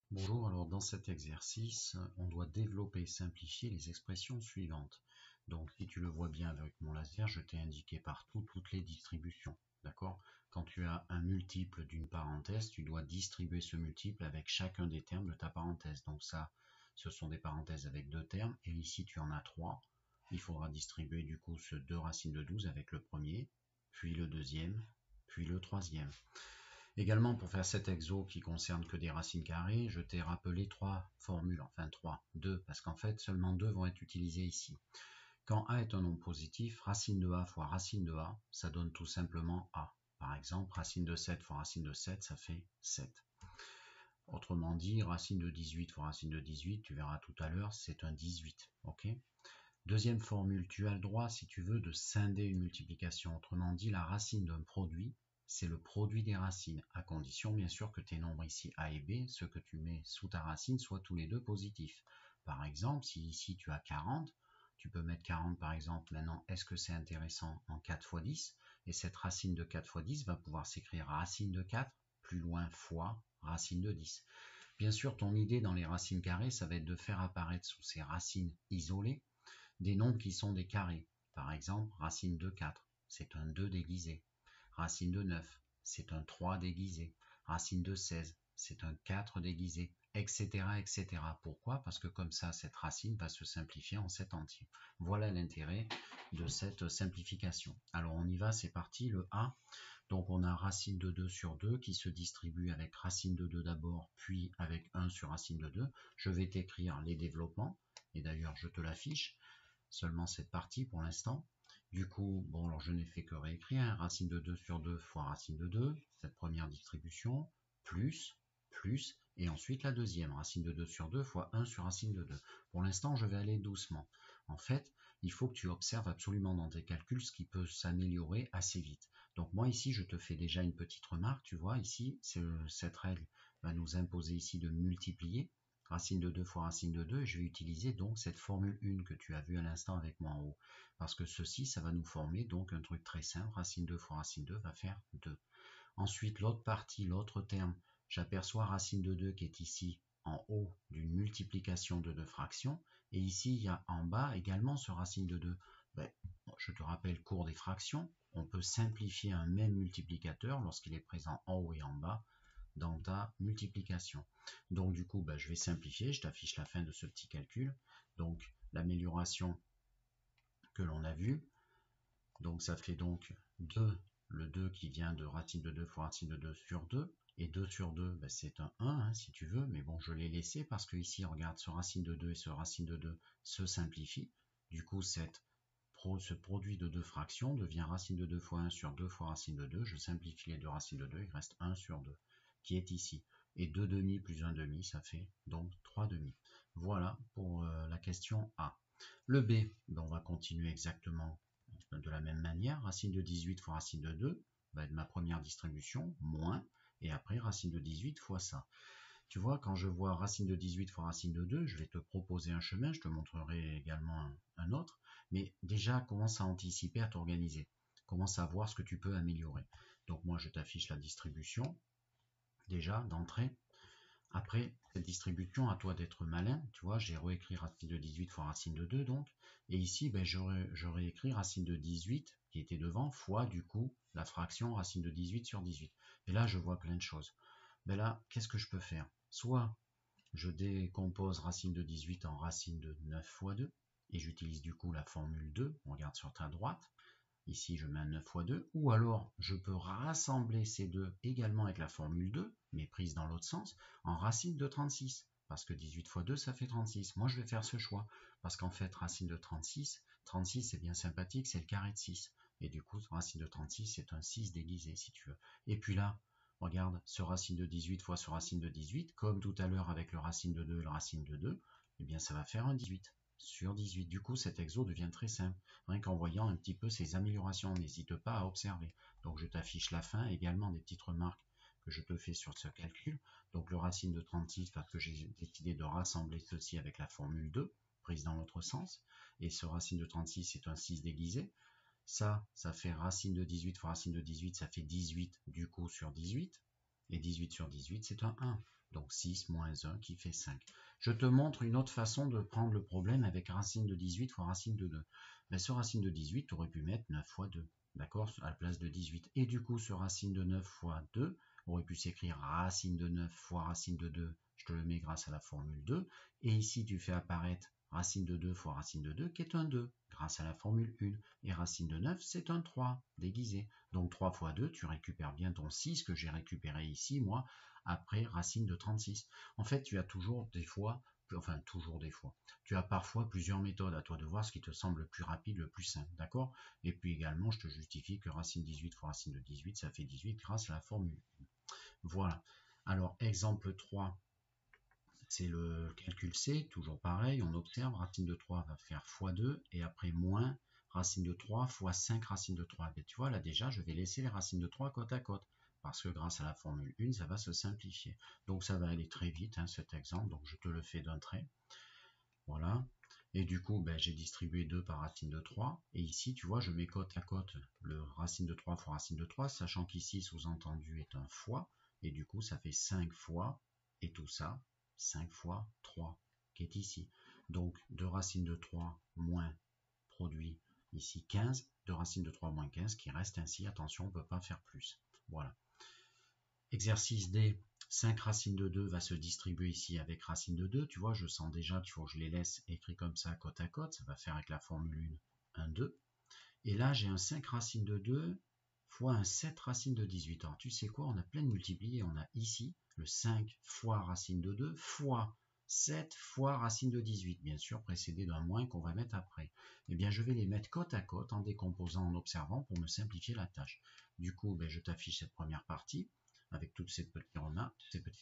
Bonjour, alors dans cet exercice, on doit développer et simplifier les expressions suivantes. Donc si tu le vois bien avec mon laser, je t'ai indiqué partout toutes les distributions. D'accord? Quand tu as un multiple d'une parenthèse, tu dois distribuer ce multiple avec chacun des termes de ta parenthèse. Donc ça, ce sont des parenthèses avec deux termes, et ici tu en as trois. Il faudra distribuer du coup ce 2 racines de 12 avec le premier, puis le deuxième, puis le troisième. Également, pour faire cet exo qui concerne que des racines carrées, je t'ai rappelé trois formules, enfin deux, parce qu'en fait, seulement deux vont être utilisées ici. Quand A est un nombre positif, racine de A fois racine de A, ça donne tout simplement A. Par exemple, racine de 7 fois racine de 7, ça fait 7. Autrement dit, racine de 18 fois racine de 18, tu verras tout à l'heure, c'est un 18. Ok ? Deuxième formule, tu as le droit, si tu veux, de scinder une multiplication. Autrement dit, la racine d'un produit, c'est le produit des racines, à condition bien sûr que tes nombres ici A et B, ceux que tu mets sous ta racine, soient tous les deux positifs. Par exemple, si ici tu as 40, tu peux mettre 40 par exemple. Maintenant, est-ce que c'est intéressant en 4 fois 10? Et cette racine de 4 fois 10 va pouvoir s'écrire racine de 4, plus loin fois racine de 10. Bien sûr, ton idée dans les racines carrées, ça va être de faire apparaître sous ces racines isolées des nombres qui sont des carrés. Par exemple, racine de 4, c'est un 2 déguisé. Racine de 9, c'est un 3 déguisé. Racine de 16, c'est un 4 déguisé, etc., etc. Pourquoi? Parce que comme ça, cette racine va se simplifier en 7 entiers. Voilà l'intérêt de cette simplification. Alors on y va, c'est parti, le A. Donc on a racine de 2 sur 2 qui se distribue avec racine de 2 d'abord, puis avec 1 sur racine de 2. Je vais t'écrire les développements, et d'ailleurs je te l'affiche seulement cette partie pour l'instant. Du coup, bon, alors je n'ai fait que réécrire, hein, racine de 2 sur 2 fois racine de 2, cette première distribution, plus, et ensuite la deuxième, racine de 2 sur 2 fois 1 sur racine de 2. Pour l'instant, je vais aller doucement. En fait, il faut que tu observes absolument dans tes calculs ce qui peut s'améliorer assez vite. Donc moi ici, je te fais déjà une petite remarque, tu vois, ici, cette règle va nous imposer ici de multiplier racine de 2 fois racine de 2, et je vais utiliser donc cette formule 1 que tu as vue à l'instant avec moi en haut. Parce que ceci, ça va nous former donc un truc très simple, racine 2 fois racine 2 va faire 2. Ensuite, l'autre partie, l'autre terme, j'aperçois racine de 2 qui est ici en haut d'une multiplication de deux fractions, et ici, il y a en bas également ce racine de 2. Ben, je te rappelle, cours des fractions, on peut simplifier un même multiplicateur lorsqu'il est présent en haut et en bas, dans ta multiplication. Donc du coup, je vais simplifier, je t'affiche la fin de ce petit calcul. Donc l'amélioration que l'on a vue, donc ça fait donc 2, le 2 qui vient de racine de 2 fois racine de 2 sur 2, et 2 sur 2, c'est un 1, hein, si tu veux, mais bon, je l'ai laissé parce que ici, regarde, ce racine de 2 et ce racine de 2 se simplifient. Du coup, ce produit de deux fractions devient racine de 2 fois 1 sur 2 fois racine de 2. Je simplifie les deux racines de 2, il reste 1 sur 2, qui est ici. Et 2 demi plus 1 demi, ça fait donc 3 demi. Voilà pour la question A. Le B, on va continuer exactement de la même manière. Racine de 18 fois racine de 2 va être ma première distribution, moins, et après racine de 18 fois ça. Tu vois, quand je vois racine de 18 fois racine de 2, je vais te proposer un chemin, je te montrerai également un autre, mais déjà commence à anticiper, à t'organiser. Commence à voir ce que tu peux améliorer. Donc moi je t'affiche la distribution, déjà d'entrée. Après, cette distribution, à toi d'être malin, tu vois, j'ai réécrit racine de 18 fois racine de 2, donc, et ici, j'aurais écrit racine de 18, qui était devant, fois, du coup, la fraction racine de 18 sur 18. Et là, je vois plein de choses. Là, qu'est-ce que je peux faire? Soit, je décompose racine de 18 en racine de 9 fois 2, et j'utilise du coup la formule 2, on regarde sur ta droite, ici je mets un 9 fois 2, ou alors je peux rassembler ces deux également avec la formule 2, mais prise dans l'autre sens, en racine de 36, parce que 18 fois 2 ça fait 36. Moi je vais faire ce choix, parce qu'en fait racine de 36, 36 c'est bien sympathique, c'est le carré de 6, et du coup racine de 36 c'est un 6 déguisé si tu veux. Et puis là, regarde, ce racine de 18 fois ce racine de 18, comme tout à l'heure avec le racine de 2 et le racine de 2, eh bien ça va faire un 18 sur 18. Du coup, cet exo devient très simple. Rien qu'en voyant un petit peu ces améliorations, n'hésite pas à observer. Donc je t'affiche la fin, également des petites remarques que je te fais sur ce calcul. Donc le racine de 36, parce que j'ai décidé de rassembler ceci avec la formule 2, prise dans l'autre sens. Et ce racine de 36, c'est un 6 déguisé. Ça fait racine de 18 fois racine de 18, ça fait 18 du coup sur 18. Et 18 sur 18, c'est un 1. Donc 6 moins 1 qui fait 5. Je te montre une autre façon de prendre le problème avec racine de 18 fois racine de 2. Ben, ce racine de 18, tu aurais pu mettre 9 fois 2, d'accord, à la place de 18. Et du coup, ce racine de 9 fois 2 aurait pu s'écrire racine de 9 fois racine de 2. Je te le mets grâce à la formule 2. Et ici, tu fais apparaître racine de 2 fois racine de 2, qui est un 2, grâce à la formule 1. Et racine de 9, c'est un 3, déguisé. Donc 3 fois 2, tu récupères bien ton 6 que j'ai récupéré ici, moi, après racine de 36. En fait, tu as toujours des fois, enfin toujours des fois, tu as parfois plusieurs méthodes, à toi de voir ce qui te semble le plus rapide, le plus simple, d'accord? Et puis également, je te justifie que racine 18 fois racine de 18, ça fait 18 grâce à la formule. Voilà. Alors, exemple 3, c'est le calcul C, toujours pareil, on observe, racine de 3 va faire x2, et après moins, racine de 3 fois 5 racine de 3. Et tu vois, là déjà, je vais laisser les racines de 3 côte à côte, parce que grâce à la formule 1, ça va se simplifier. Donc ça va aller très vite, hein, cet exemple, donc je te le fais d'un trait. Voilà. Et du coup, ben, j'ai distribué 2 par racine de 3, et ici, tu vois, je mets côte à côte le racine de 3 fois racine de 3, sachant qu'ici, sous-entendu, est un fois, et du coup, ça fait 5 fois, et tout ça, 5 fois 3, qui est ici. Donc, de racine de 3 moins produit ici 15, de racine de 3 moins 15, qui reste ainsi, attention, on ne peut pas faire plus. Voilà. Exercice D, 5 racines de 2 va se distribuer ici avec racine de 2. Tu vois, je sens déjà qu'il faut que je les laisse écrits comme ça, côte à côte. Ça va faire avec la formule 1, 1, 2. Et là, j'ai un 5 racine de 2 fois un 7 racine de 18. Alors, tu sais quoi, on a plein de multipliés. On a ici le 5 fois racine de 2 fois 7 fois racine de 18, bien sûr, précédé d'un moins qu'on va mettre après. Eh bien, je vais les mettre côte à côte en décomposant, en observant pour me simplifier la tâche. Du coup, ben, je t'affiche cette première partie avec toutes ces petites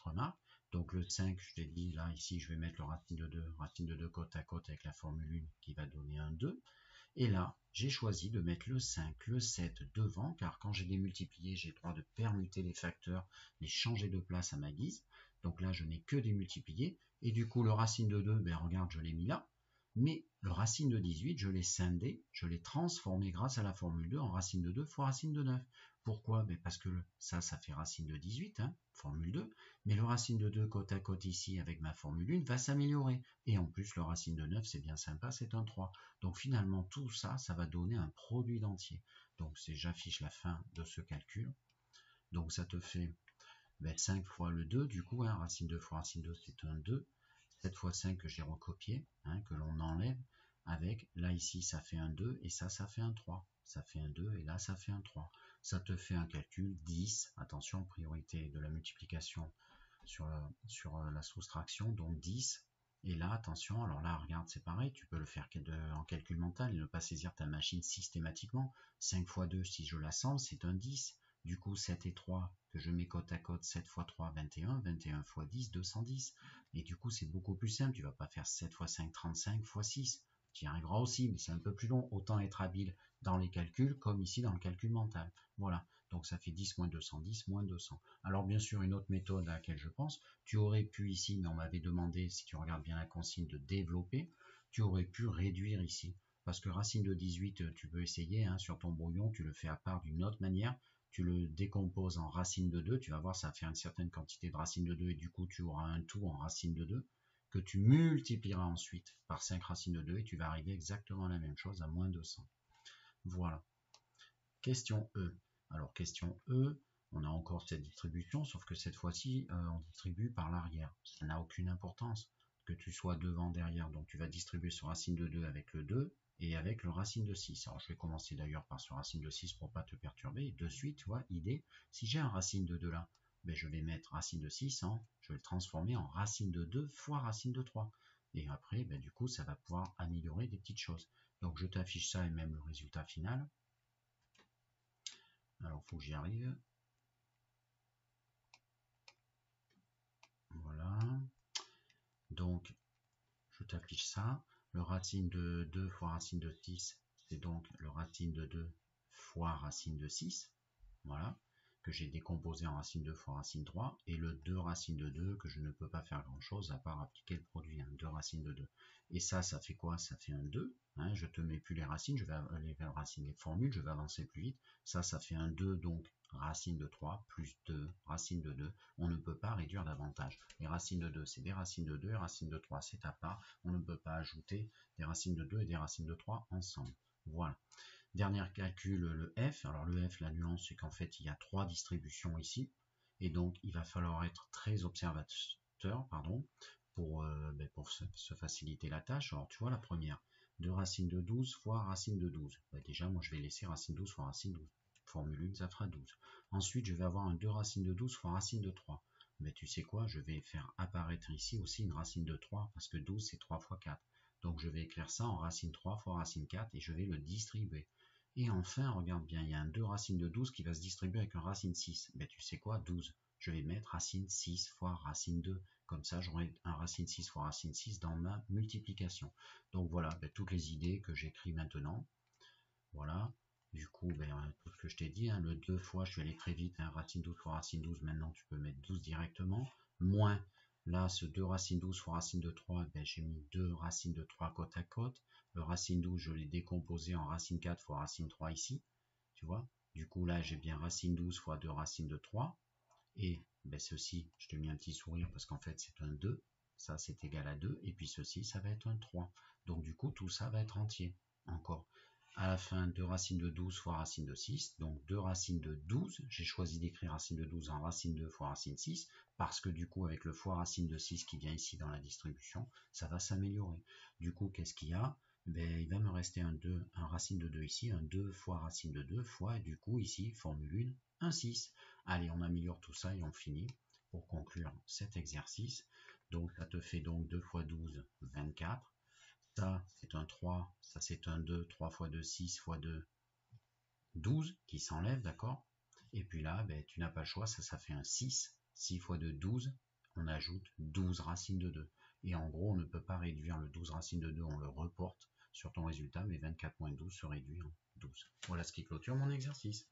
remarques. Donc le 5, je t'ai dit, là, ici, je vais mettre le racine de 2 côte à côte avec la formule 1 qui va donner un 2. Et là, j'ai choisi de mettre le 5, le 7 devant, car quand j'ai démultiplié, j'ai le droit de permuter les facteurs, les changer de place à ma guise. Donc là, je n'ai que démultiplié. Et du coup, le racine de 2, ben regarde, je l'ai mis là. Mais le racine de 18, je l'ai scindé, je l'ai transformé grâce à la formule 2 en racine de 2 fois racine de 9. Pourquoi? Ben parce que ça fait racine de 18, hein, formule 2. Mais le racine de 2 côte à côte ici avec ma formule 1 va s'améliorer. Et en plus, le racine de 9, c'est bien sympa, c'est un 3. Donc finalement, tout ça, ça va donner un produit d'entier. Donc j'affiche la fin de ce calcul. Donc ça te fait 5 fois le 2, du coup, hein, racine 2 fois racine 2, c'est un 2. 7 fois 5 que j'ai recopié, hein, que l'on enlève, avec, là ici ça fait un 2, et ça fait un 3. Ça fait un 2, et là ça fait un 3. Ça te fait un calcul 10, attention, priorité de la multiplication sur la soustraction, donc 10. Et là, attention, alors là, regarde, c'est pareil, tu peux le faire en calcul mental et ne pas saisir ta machine systématiquement. 5 fois 2, si je l'assemble, c'est un 10. Du coup, 7 et 3, que je mets côte à côte, 7 fois 3, 21, 21 fois 10, 210. Et du coup, c'est beaucoup plus simple, tu vas pas faire 7 fois 5, 35 fois 6. Tu y arriveras aussi, mais c'est un peu plus long. Autant être habile dans les calculs, comme ici dans le calcul mental. Voilà, donc ça fait 10 moins 210 moins 200. Alors bien sûr, une autre méthode à laquelle je pense, tu aurais pu ici, mais on m'avait demandé, si tu regardes bien la consigne, de développer, tu aurais pu réduire ici. Parce que racine de 18, tu peux essayer, hein, sur ton brouillon, tu le fais à part d'une autre manière, tu le décomposes en racine de 2, tu vas voir, ça va faire une certaine quantité de racine de 2, et du coup, tu auras un tout en racine de 2, que tu multiplieras ensuite par 5 racines de 2, et tu vas arriver exactement à la même chose, à moins 200. Voilà. Question E. Alors, question E, on a encore cette distribution, sauf que cette fois-ci, on distribue par l'arrière. Ça n'a aucune importance que tu sois devant, derrière. Donc, tu vas distribuer ce racine de 2 avec le 2 et avec le racine de 6. Alors, je vais commencer d'ailleurs par ce racine de 6 pour ne pas te perturber. Et de suite, tu vois, idée, si j'ai un racine de 2 là, ben, je vais mettre racine de 6, je vais le transformer en racine de 2 fois racine de 3. Et après, ben, du coup, ça va pouvoir améliorer des petites choses. Donc, je t'affiche ça et même le résultat final. Alors, il faut que j'y arrive. Voilà. Donc, je t'affiche ça. Le racine de 2 fois racine de 6, c'est donc le racine de 2 fois racine de 6. Voilà. que j'ai décomposé en racine 2 fois racine 3, et le 2 racine de 2 que je ne peux pas faire grand chose à part appliquer le produit, 2 racines de 2. Et ça fait quoi? Ça fait un 2, je te mets plus les racines, je vais les formules, je vais avancer plus vite. Ça fait un 2, donc racine de 3 plus 2 racine de 2. On ne peut pas réduire davantage. Les racines de 2, c'est des racines de 2, et racines de 3, c'est à part. On ne peut pas ajouter des racines de 2 et des racines de 3 ensemble. Voilà. Dernier calcul, le f. Alors le f, la nuance, c'est qu'en fait, il y a 3 distributions ici. Et donc, il va falloir être très observateur, pour se faciliter la tâche. Alors, tu vois, la première, 2 racines de 12 fois racine de 12. Déjà, moi, je vais laisser racine 12 fois racine 12. Formule 1, ça fera 12. Ensuite, je vais avoir un 2 racine de 12 fois racine de 3. Mais tu sais quoi, je vais faire apparaître ici aussi une racine de 3, parce que 12, c'est 3 fois 4. Donc, je vais écrire ça en racine 3 fois racine 4, et je vais le distribuer. Et enfin, regarde bien, il y a un 2 racine de 12 qui va se distribuer avec un racine 6. Ben, tu sais quoi, 12. Je vais mettre racine 6 fois racine 2. Comme ça, j'aurai un racine 6 fois racine 6 dans ma multiplication. Donc voilà, toutes les idées que j'écris maintenant. Voilà. Du coup, tout ce que je t'ai dit, le 2 fois, je vais aller très vite, racine 12 fois racine 12, maintenant tu peux mettre 12 directement. Moins, là, ce 2 racine 12 fois racine de 3, j'ai mis 2 racines de 3 côte à côte. Le racine 12, je l'ai décomposé en racine 4 fois racine 3 ici. Tu vois? Du coup, là, j'ai bien racine 12 fois 2 racines de 3. Et ceci, je te mets un petit sourire parce qu'en fait, c'est un 2. Ça, c'est égal à 2. Et puis ceci, ça va être un 3. Donc du coup, tout ça va être entier. Encore. À la fin, 2 racines de 12 fois racine de 6. Donc 2 racines de 12. J'ai choisi d'écrire racine de 12 en racine 2 fois racine 6. Parce que du coup, avec le fois racine de 6 qui vient ici dans la distribution, ça va s'améliorer. Du coup, qu'est-ce qu'il y a? Il va me rester un racine de 2 ici, un 2 fois racine de 2 fois, et du coup, ici, formule 1, un 6. Allez, on améliore tout ça et on finit pour conclure cet exercice. Donc, ça te fait donc 2 fois 12, 24. Ça, c'est un 3, ça c'est un 2, 3 fois 2, 6 fois 2, 12 qui s'enlève, d'accord? Et puis là, tu n'as pas le choix, ça fait un 6. 6 fois 2, 12. On ajoute 12 racines de 2. Et en gros, on ne peut pas réduire le 12 racines de 2, on le reporte sur ton résultat, mais 24 moins 12 se réduit en 12. Voilà ce qui clôture mon exercice.